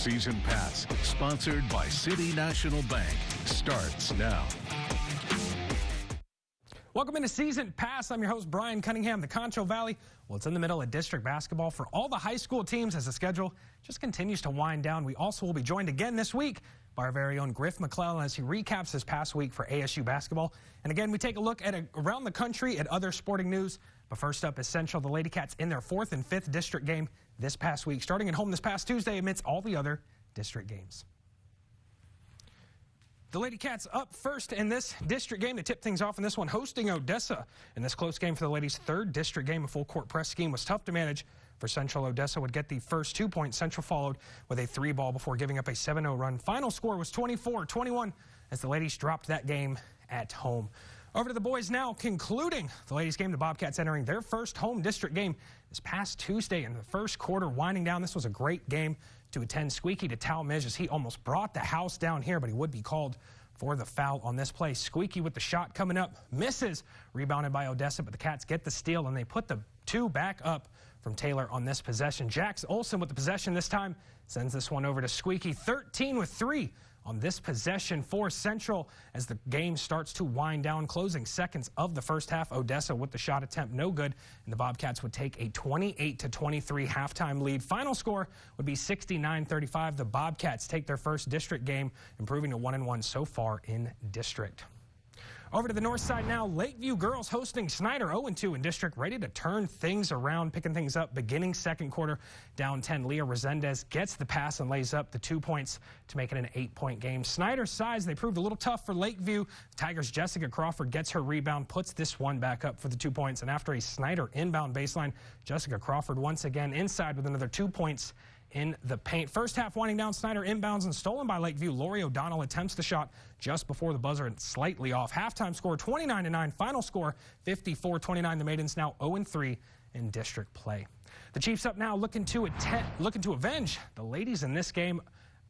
Season Pass, sponsored by City National Bank, starts now. Welcome into Season Pass. I'm your host, Brian Cunningham. The Concho Valley, well, it's in the middle of district basketball for all the high school teams as the schedule just continues to wind down. We also will be joined again this week by our very own Griff McClellan as he recaps this past week for ASU basketball. And again, we take a look at around the country at other sporting news. But first up is Central. The Lady Cats in their 4th and 5th district game this past week, starting at home this past Tuesday amidst all the other district games. The Lady Cats up first in this district game to tip things off in this one, hosting Odessa. In this close game for the ladies' 3rd district game, a full court press scheme was tough to manage for Central. Odessa would get the first 2 points. Central followed with a 3-ball before giving up a 7-0 run. Final score was 24-21 as the ladies dropped that game at home. Over to the boys now, concluding the ladies' game. The Bobcats entering their first home district game this past Tuesday in the first quarter, winding down. This was a great game to attend. Squeaky to Talmadge as he almost brought the house down here, but he would be called for the foul on this play. Squeaky with the shot coming up, misses, rebounded by Odessa, but the Cats get the steal, and they put the 2 back up from Taylor on this possession. Jax Olsen with the possession this time, sends this one over to Squeaky. 13 with 3 on this possession for Central as the game starts to wind down. Closing seconds of the first half, Odessa with the shot attempt, no good, and the Bobcats would take a 28-23 halftime lead. Final score would be 69-35. The Bobcats take their first district game, improving to 1-1 so far in district. Over to the north side now, Lakeview girls hosting Snyder, 0-2 in district, ready to turn things around, picking things up beginning second quarter. Down 10, Leah Resendez gets the pass and lays up the 2 points to make it an 8-point game. Snyder's size, they proved a little tough for Lakeview. Tigers' Jessica Crawford gets her rebound, puts this one back up for the 2 points. And after a Snyder inbound baseline, Jessica Crawford once again inside with another 2 points in the paint. First half winding down, Snyder inbounds and stolen by Lakeview. Lori O'Donnell attempts the shot just before the buzzer and slightly off. Halftime score 29-9. Final score 54-29. The Maidens now 0-3 in district play. The Chiefs up now looking to avenge the ladies in this game,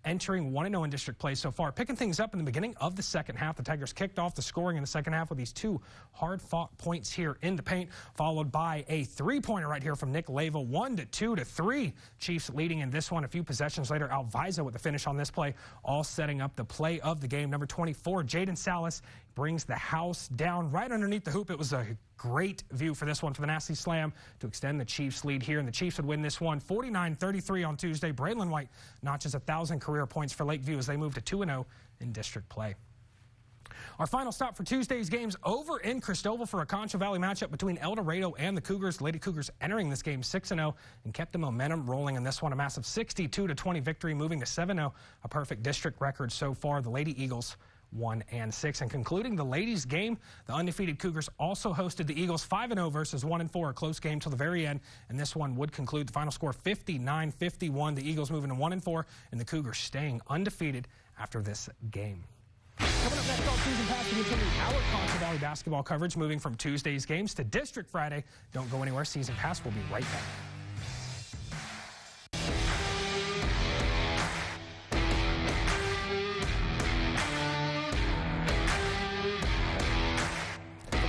entering 1-0 in district play so far. Picking things up in the beginning of the second half. The Tigers kicked off the scoring in the second half with these 2 hard-fought points here in the paint, followed by a 3-pointer right here from Nick Leva. 1-2-3. Chiefs leading in this one. A few possessions later, Alviza with the finish on this play, all setting up the play of the game. Number 24, Jaden Salas, brings the house down right underneath the hoop. It was a great view for this one for the Nasty Slam to extend the Chiefs' lead here, and the Chiefs would win this one 49-33 on Tuesday. Braylon White notches 1,000 career points for Lakeview as they move to 2-0 in district play. Our final stop for Tuesday's games over in Christoval for a Concho Valley matchup between El Dorado and the Cougars. Lady Cougars entering this game 6-0 and kept the momentum rolling in this one. A massive 62-20 victory, moving to 7-0, a perfect district record so far. The Lady Eagles 1-6. And concluding the ladies' game, the undefeated Cougars also hosted the Eagles 5-0 versus 1-4, a close game till the very end. And this one would conclude the final score 59-51. The Eagles moving to 1-4, and the Cougars staying undefeated after this game. Coming up next on Season Pass, we continue our Concho Valley basketball coverage, moving from Tuesday's games to District Friday. Don't go anywhere. Season Pass will be right back.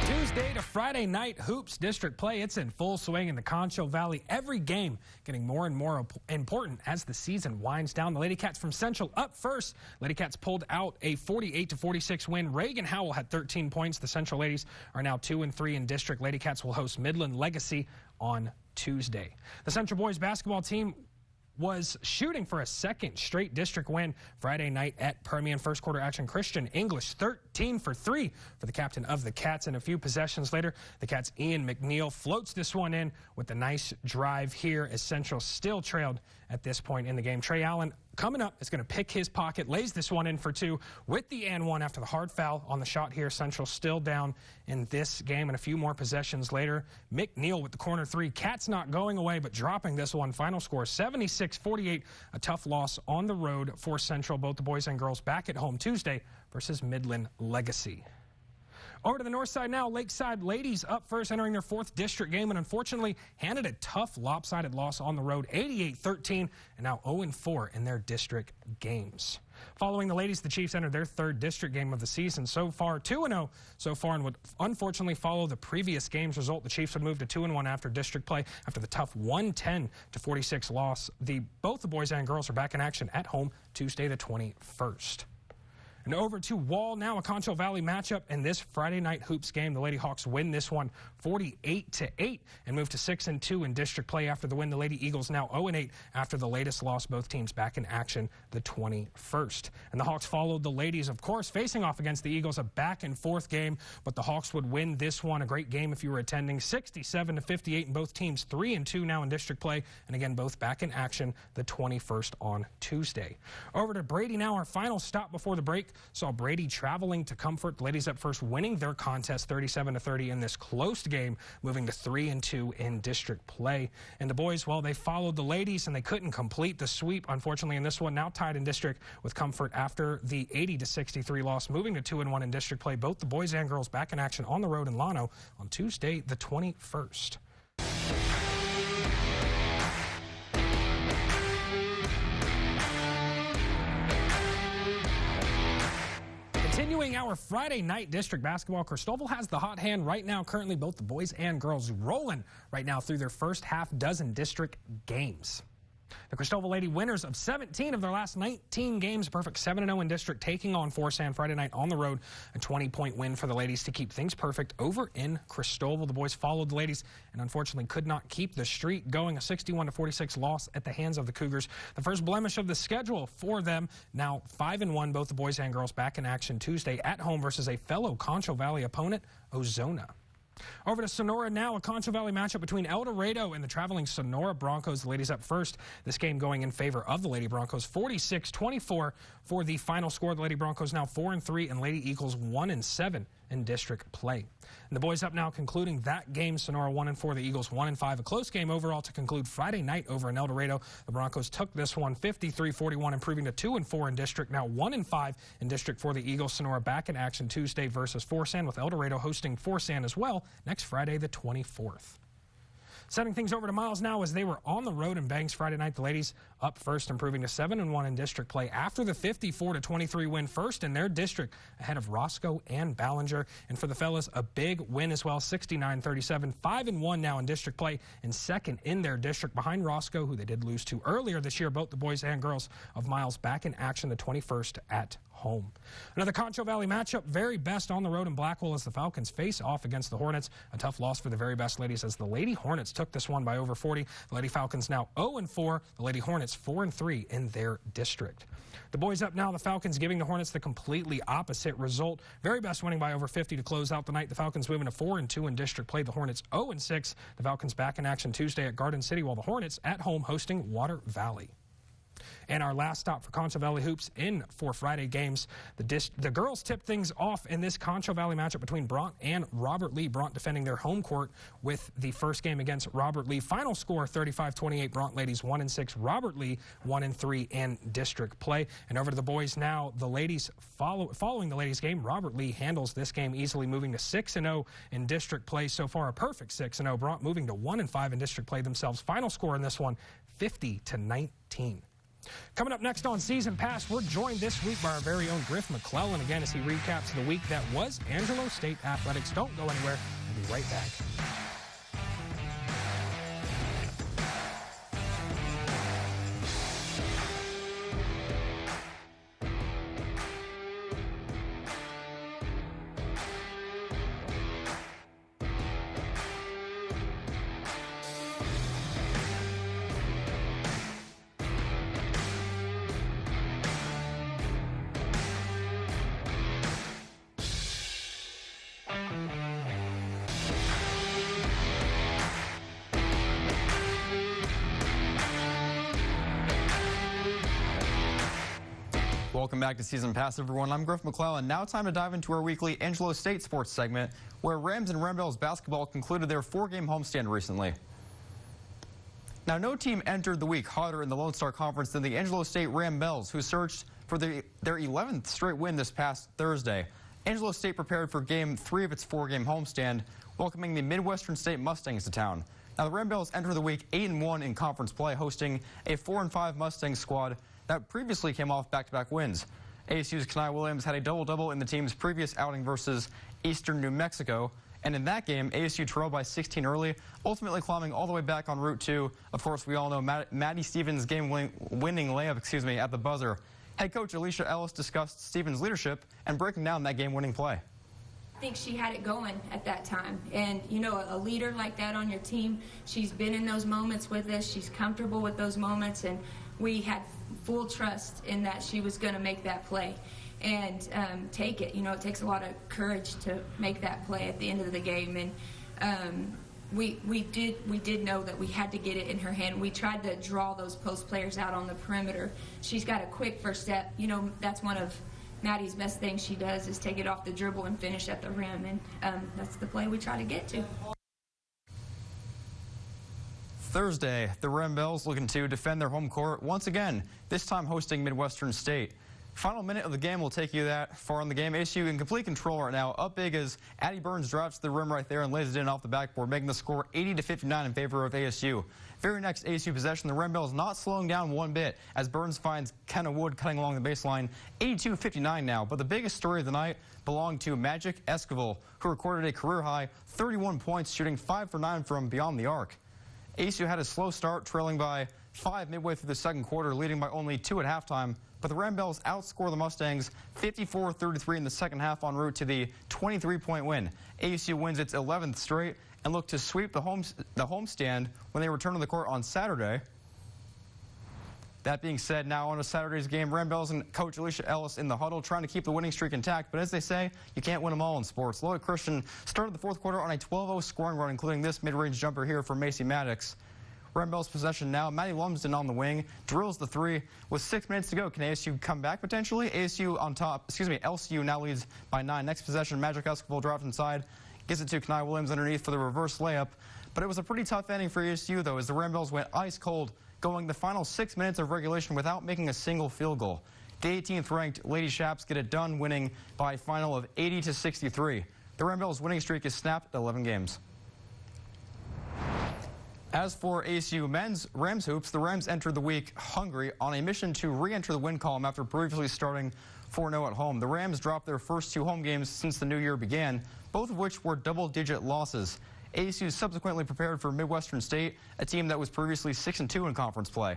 Tuesday to Friday night hoops district play. It's in full swing in the Concho Valley. Every game getting more and more important as the season winds down. The Lady Cats from Central up first. Lady Cats pulled out a 48-46 win. Reagan Howell had 13 points. The Central ladies are now 2-3 in district. Lady Cats will host Midland Legacy on Tuesday. The Central boys basketball team was shooting for a second straight district win Friday night at Permian. First quarter action, Christian English 13 for 3 for the captain of the Cats. And a few possessions later, the Cats' Ian McNeil floats this one in with a nice drive here as Central still trailed at this point in the game. Trey Allen coming up is going to pick his pocket, lays this one in for 2 with the and 1 after the hard foul on the shot here. Central still down in this game, and a few more possessions later, McNeil with the corner 3. Cats not going away but dropping this one. Final score 76-48, a tough loss on the road for Central. Both the boys and girls back at home Tuesday versus Midland Legacy. Over to the north side now, Lakeside ladies up first, entering their 4th district game, and unfortunately handed a tough lopsided loss on the road, 88-13, and now 0-4 in their district games. Following the ladies, the Chiefs entered their third district game of the season. So far, 2-0 so far, and would unfortunately follow the previous game's result. The Chiefs would move to 2-1 after district play after the tough 110-46 loss. Both the boys and girls are back in action at home Tuesday the 21st. And over to Wall now, a Concho Valley matchup in this Friday night hoops game. The Lady Hawks win this one 48-8 and move to 6-2 in district play after the win. The Lady Eagles now 0-8 after the latest loss. Both teams back in action the 21st. And the Hawks followed the ladies, of course, facing off against the Eagles, a back and forth game, but the Hawks would win this one. A great game if you were attending, 67-58, and both teams 3-2 now in district play, and again both back in action the 21st on Tuesday. Over to Brady now, our final stop before the break. Saw Brady traveling to Comfort. The ladies up first, winning their contest 37-30 in this close game, moving to 3-2 in district play. And the boys, well, they followed the ladies and they couldn't complete the sweep, unfortunately, in this one. Now tied in district with Comfort after the 80-63 loss, moving to 2-1 in district play. Both the boys and girls back in action on the road in Llano on Tuesday the 21st. Continuing our Friday night district basketball, Cristobal has the hot hand right now. Currently, both the boys and girls rolling right now through their first half dozen district games. The Cristobal Lady winners of 17 of their last 19 games, perfect 7-0 in district, taking on Forsan Friday night on the road. A 20-point win for the ladies to keep things perfect over in Cristobal. The boys followed the ladies and unfortunately could not keep the streak going. A 61-46 loss at the hands of the Cougars. The first blemish of the schedule for them. Now 5-1, both the boys and girls back in action Tuesday at home versus a fellow Concho Valley opponent, Ozona. Over to Sonora now, a Concho Valley matchup between El Dorado and the traveling Sonora Broncos. The ladies up first. This game going in favor of the Lady Broncos, 46-24 for the final score. The Lady Broncos now 4-3 and Lady Eagles 1-7 in district play. And the boys up now concluding that game. Sonora 1-4, the Eagles 1-5. A close game overall to conclude Friday night over in El Dorado. The Broncos took this one 53-41, improving to 2-4 in district. Now 1-5 in district for the Eagles. Sonora back in action Tuesday versus Forsan, with El Dorado hosting Forsan as well next Friday the 24th. Sending things over to Miles now as they were on the road in Bangs Friday night. The ladies up first, improving to 7-1 in district play after the 54-23 win, first in their district ahead of Roscoe and Ballinger. And for the fellas, a big win as well, 69-37, 5-1 now in district play and second in their district behind Roscoe, who they did lose to earlier this year. Both the boys and girls of Miles back in action the 21st at home. Another Concho Valley matchup, very best on the road in Blackwell as the Falcons face off against the Hornets. A tough loss for the very best ladies as the Lady Hornets took this one by over 40. The Lady Falcons now 0-4, the Lady Hornets 4-3 in their district. The boys up now, the Falcons giving the Hornets the completely opposite result. Very best winning by over 50 to close out the night. The Falcons moving to 4-2 in district play. The Hornets 0-6. The Falcons back in action Tuesday at Garden City, while the Hornets at home hosting Water Valley. And our last stop for Concho Valley Hoops in for Friday games. The girls tipped things off in this Concho Valley matchup between Bront and Robert Lee. Bront defending their home court with the first game against Robert Lee. Final score 35-28. Bront ladies 1-6. Robert Lee 1-3 in district play. And over to the boys now. The ladies following the ladies game. Robert Lee handles this game easily, moving to 6-0 in district play. So far a perfect 6-0. Bront moving to 1-5 in district play themselves. Final score in this one 50-19. Coming up next on Season Pass, we're joined this week by our very own Griff McClellan again as he recaps the week that was Angelo State Athletics. Don't go anywhere. We'll be right back. Welcome back to Season Pass, everyone. I'm Griff McClellan. Now time to dive into our weekly Angelo State sports segment, where Rams and Rambells basketball concluded their 4-game homestand recently. Now, no team entered the week hotter in the Lone Star Conference than the Angelo State Rambells, who searched for their 11th straight win this past Thursday. Angelo State prepared for Game 3 of its 4-game homestand, welcoming the Midwestern State Mustangs to town. Now, the Rambells enter the week 8-1 in conference play, hosting a 4-5 Mustangs squad that previously came off back-to-back wins. ASU's Kenai Williams had a double-double in the team's previous outing versus Eastern New Mexico. And in that game, ASU trailed by 16 early, ultimately climbing all the way back on Route 2. Of course, we all know Maddie Stevens' game-winning layup, at the buzzer. Head coach Alicia Ellis discussed Stevens' leadership and breaking down that game-winning play. I think she had it going at that time. And, you know, a leader like that on your team, she's been in those moments with us. She's comfortable with those moments. And we had full trust in that she was going to make that play and take it. You know, it takes a lot of courage to make that play at the end of the game. And we did know that we had to get it in her hand. We tried to draw those post players out on the perimeter. She's got a quick first step. You know, that's one of Maddie's best things she does is take it off the dribble and finish at the rim, and that's the play we try to get to. Thursday, the Rebels looking to defend their home court once again, this time hosting Midwestern State. Final minute of the game will take you that far in the game. ASU in complete control right now. Up big as Addie Burns drives to the rim right there and lays it in off the backboard, making the score 80-59 in favor of ASU. Very next ASU possession, the Rebels not slowing down one bit as Burns finds Kenna Wood cutting along the baseline. 82-59 now, but the biggest story of the night belonged to Magic Esquivel, who recorded a career-high 31 points, shooting 5 for 9 from beyond the arc. ASU had a slow start, trailing by 5 midway through the second quarter, leading by only 2 at halftime. But the Rebels outscore the Mustangs 54-33 in the second half en route to the 23-point win. ASU wins its 11th straight and look to sweep the homestand when they return to the court on Saturday. That being said, now on to Saturday's game, Rebels and Coach Alicia Ellis in the huddle trying to keep the winning streak intact. But as they say, you can't win them all in sports. Loyola Christian started the fourth quarter on a 12-0 scoring run, including this mid-range jumper here from Macy Maddox. Rebels possession now. Maddie Lumsden on the wing drills the three with 6 minutes to go. Can ASU come back potentially? ASU on top. LCU now leads by 9. Next possession, Magic Esquivel drops inside, gives it to Kenai Williams underneath for the reverse layup. But it was a pretty tough ending for ASU though, as the Rebels went ice cold, going the final 6 minutes of regulation without making a single field goal. The 18th ranked Lady Shaps get it done, winning by a final of 80-63. The Rebels winning streak is snapped at 11 games. As for ASU men's Rams hoops, the Rams entered the week hungry on a mission to re-enter the win column after previously starting 4-0 at home. The Rams dropped their first 2 home games since the new year began, both of which were double-digit losses. ASU subsequently prepared for Midwestern State, a team that was previously 6-2 in conference play,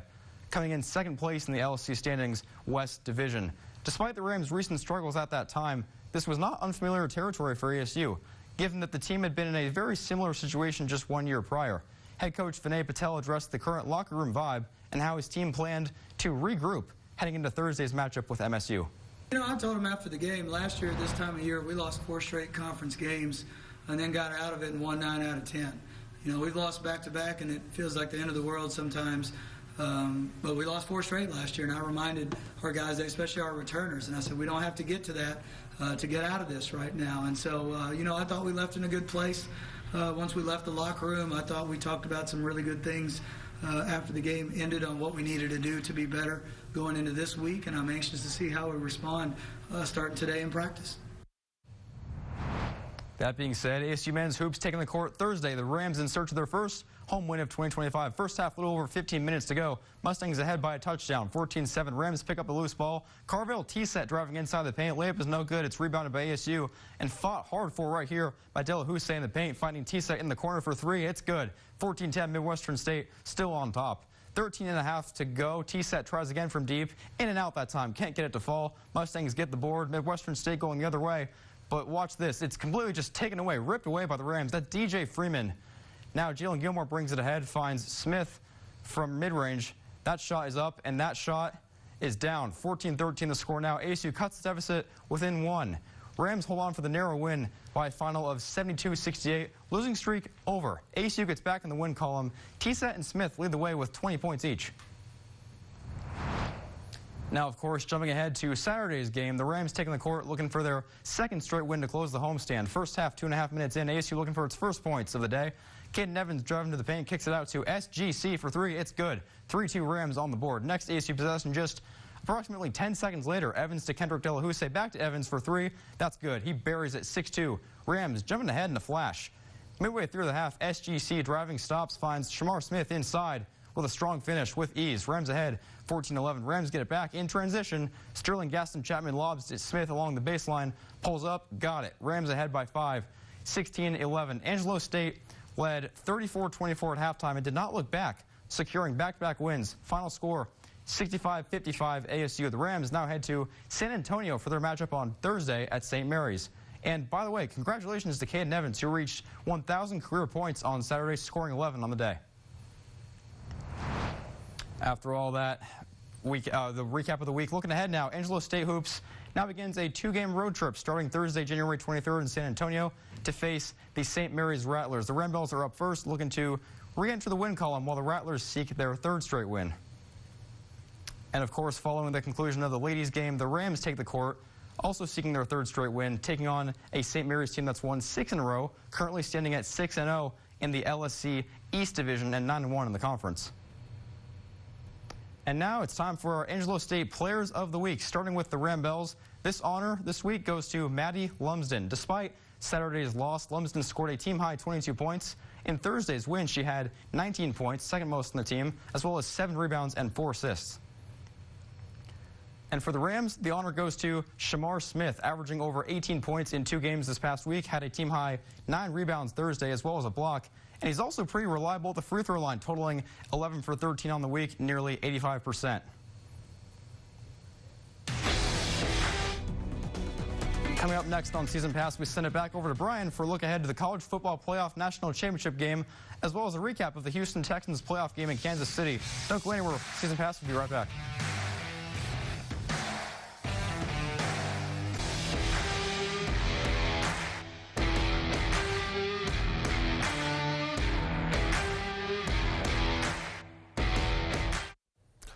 coming in second place in the LSC standings West Division. Despite the Rams' recent struggles at that time, this was not unfamiliar territory for ASU, given that the team had been in a very similar situation just 1 year prior. Head coach Vinay Patel addressed the current locker room vibe and how his team planned to regroup heading into Thursday's matchup with MSU. You know, I told him after the game, last year at this time of year, we lost 4 straight conference games and then got out of it and won 9 out of 10. You know, we've lost back-to-back, and it feels like the end of the world sometimes. But we lost 4 straight last year, and I reminded our guys, especially our returners, and I said, we don't have to get to that to get out of this right now. And so, you know, I thought we left in a good place. Once we left the locker room, I thought we talked about some really good things after the game ended on what we needed to do to be better going into this week, and I'm anxious to see how we respond starting today in practice. That being said, ASU men's hoops taking the court Thursday. The Rams in search of their first home win of 2025. First half, a little over 15 minutes to go. Mustangs ahead by a touchdown, 14-7. Rams pick up a loose ball. Carville T-set driving inside the paint. Layup is no good. It's rebounded by ASU and fought hard for right here by Delahousse in the paint, finding T-set in the corner for 3. It's good. 14-10, Midwestern State still on top. 13.5 to go. T-set tries again from deep. In and out that time. Can't get it to fall. Mustangs get the board. Midwestern State going the other way. But watch this. It's completely just taken away, ripped away by the Rams. That DJ Freeman. Now Jalen Gilmore brings it ahead, finds Smith from mid-range. That shot is up, and that shot is down. 14-13 the score now. ASU cuts the deficit within 1. Rams hold on for the narrow win by a final of 72-68. Losing streak over. ASU gets back in the win column. T-set and Smith lead the way with 20 points each. Now, of course, jumping ahead to Saturday's game, the Rams taking the court looking for their second straight win to close the homestand. First half, 2.5 minutes in, ASU looking for its first points of the day. Caden Evans driving to the paint, kicks it out to SGC for 3. It's good. 3-2 Rams on the board. Next ASU possession just approximately 10 seconds later. Evans to Kendrick Delahousse, back to Evans for 3. That's good. He buries it 6-2. Rams jumping ahead in a flash. Midway through the half, SGC driving stops, finds Shamar Smith inside with a strong finish with ease. Rams ahead 14-11. Rams get it back in transition. Sterling Gaston Chapman lobs to Smith along the baseline. Pulls up, got it. Rams ahead by 5, 16-11. Angelo State led 34-24 at halftime and did not look back, securing back-to-back wins. Final score 65-55 ASU. The Rams now head to San Antonio for their matchup on Thursday at St. Mary's. And by the way, congratulations to Caden Evans, who reached 1,000 career points on Saturday, scoring 11 on the day. After all that, the recap of the week. Looking ahead now, Angelo State Hoops now begins a 2-game road trip starting Thursday, January 23rd in San Antonio to face the St. Mary's Rattlers. The Ramblers are up first, looking to re-enter the win column while the Rattlers seek their 3rd straight win. And of course, following the conclusion of the ladies' game, the Rams take the court, also seeking their 3rd straight win, taking on a St. Mary's team that's won 6 in a row, currently standing at 6-0 in the LSC East Division and 9-1 in the conference. And now it's time for our Angelo State Players of the Week, starting with the Rambells. This honor this week goes to Maddie Lumsden. Despite Saturday's loss, Lumsden scored a team-high 22 points. In Thursday's win, she had 19 points, second most in the team, as well as 7 rebounds and 4 assists. And for the Rams, the honor goes to Shamar Smith, averaging over 18 points in 2 games this past week, had a team-high 9 rebounds Thursday as well as a block. And he's also pretty reliable at the free throw line, totaling 11 for 13 on the week, nearly 85%. Coming up next on Season Pass, we send it back over to Brian for a look ahead to the College Football Playoff National Championship game, as well as a recap of the Houston Texans playoff game in Kansas City. Don't go anywhere. Season Pass will be right back.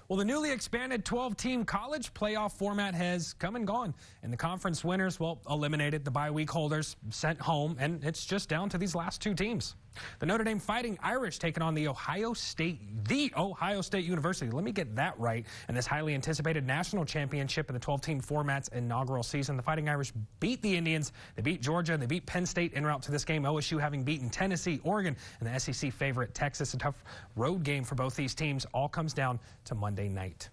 Well, the newly expanded 12-team college playoff format has come and gone, and the conference winners, well, eliminated, the bye week holders sent home, and it's just down to these last 2 teams. The Notre Dame Fighting Irish taking on the Ohio State University. Let me get that right. In this highly anticipated national championship in the 12-team format's inaugural season, the Fighting Irish beat the Indians, they beat Georgia, and they beat Penn State en route to this game. OSU having beaten Tennessee, Oregon, and the SEC favorite Texas. A tough road game for both these teams. All comes down to Monday night.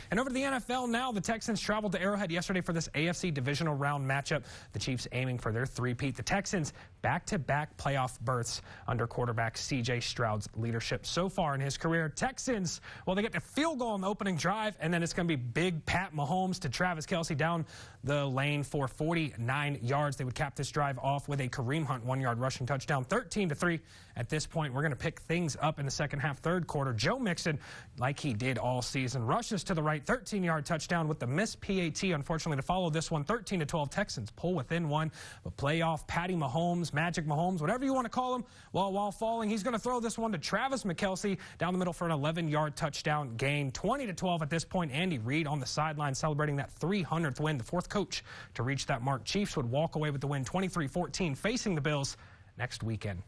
And over to the NFL now, the Texans traveled to Arrowhead yesterday for this AFC divisional round matchup. The Chiefs aiming for their 3-peat. The Texans back-to-back playoff berths under quarterback C.J. Stroud's leadership so far in his career. Texans, well, they get the field goal on the opening drive, and then it's going to be big Pat Mahomes to Travis Kelce down the lane for 49 yards. They would cap this drive off with a Kareem Hunt 1-yard rushing touchdown, 13-3. At this point, we're going to pick things up in the second half, 3rd quarter. Joe Mixon, like he did all season, rushes to the right, 13-yard touchdown with the missed PAT, unfortunately, to follow this one. 13-12, Texans pull within 1. But playoff Patty Mahomes, Magic Mahomes, whatever you want to call him, well, while falling, he's going to throw this one to Travis McKelsey down the middle for an 11-yard touchdown gain. 20-12 at this point. Andy Reid on the sideline celebrating that 300th win, the 4th coach to reach that mark. Chiefs would walk away with the win 23-14, facing the Bills next weekend.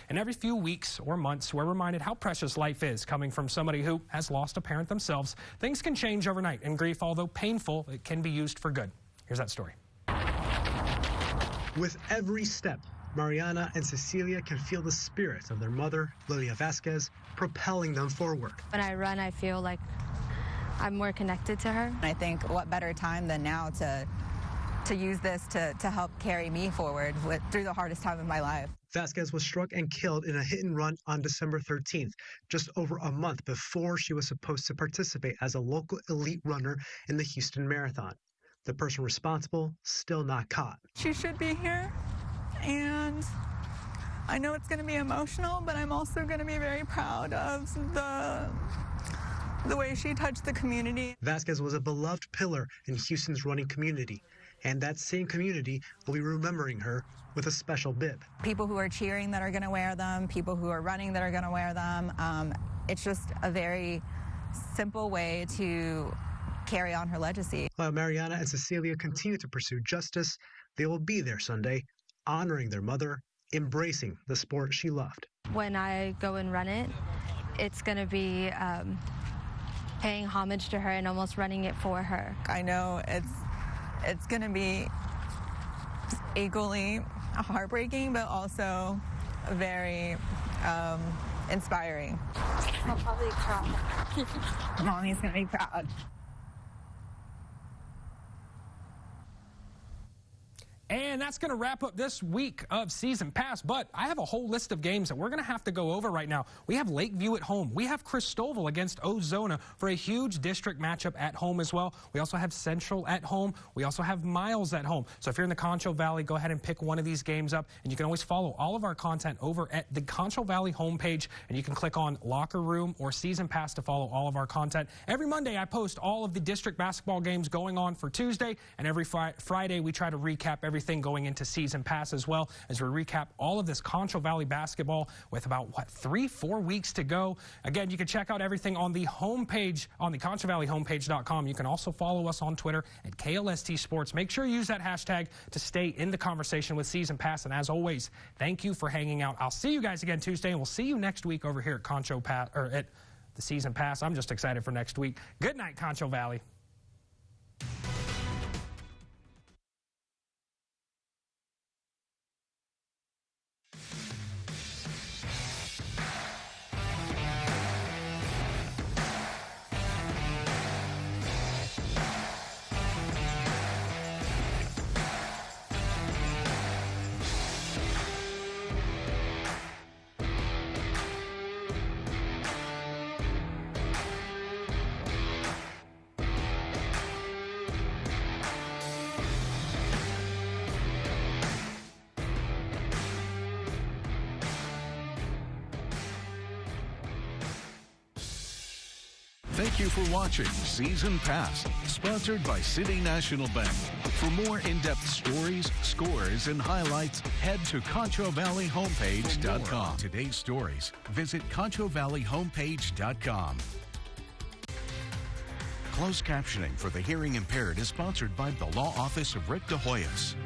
And every few weeks or months, we're reminded how precious life is, coming from somebody who has lost a parent themselves. Things can change overnight, and grief, although painful, it can be used for good. Here's that story. With every step, Mariana and Cecilia can feel the spirit of their mother, Lilia Vasquez, propelling them forward. When I run, I feel like I'm more connected to her. I think what better time than now to use this to help carry me forward through the hardest time of my life. Vasquez was struck and killed in a hit and run on December 13th, just over a month before she was supposed to participate as a local elite runner in the Houston Marathon. The person responsible still not caught. She should be here, and I know it's going to be emotional, but I'm also going to be very proud of the way she touched the community. Vasquez was a beloved pillar in Houston's running community, and that same community will be remembering her with a special bib. People who are cheering that are going to wear them, people who are running that are going to wear them. It's just a very simple way to carry on her legacy. While Mariana and Cecilia continue to pursue justice, they will be there Sunday, honoring their mother, embracing the sport she loved. When I go and run it, it's going to be paying homage to her and almost running it for her. I know it's going to be equally heartbreaking, but also very inspiring. I'll probably cry. Mommy's going to be proud. And that's going to wrap up this week of Season Pass, but I have a whole list of games that we're going to have to go over right now. We have Lakeview at home. We have Christoval against Ozona for a huge district matchup at home as well. We also have Central at home. We also have Miles at home. So if you're in the Concho Valley, go ahead and pick one of these games up, and you can always follow all of our content over at the Concho Valley homepage, and you can click on Locker Room or Season Pass to follow all of our content. Every Monday, I post all of the district basketball games going on for Tuesday, and every Friday, we try to recap everything going into Season Pass as well, as we recap all of this Concho Valley basketball with about, 3-4 weeks to go. Again, you can check out everything on the homepage, on the ConchoValleyHomepage.com. You can also follow us on Twitter at KLST Sports. Make sure you use that hashtag to stay in the conversation with Season Pass. And as always, thank you for hanging out. I'll see you guys again Tuesday, and we'll see you next week over here at Concho Pass, or at the Season Pass. I'm just excited for next week. Good night, Concho Valley. Thank you for watching Season Pass, sponsored by City National Bank. For more in-depth stories, scores, and highlights, head to ConchoValleyHomepage.com. Today's stories, visit ConchoValleyHomepage.com. Closed captioning for the hearing impaired is sponsored by the Law Office of Rick DeHoyas.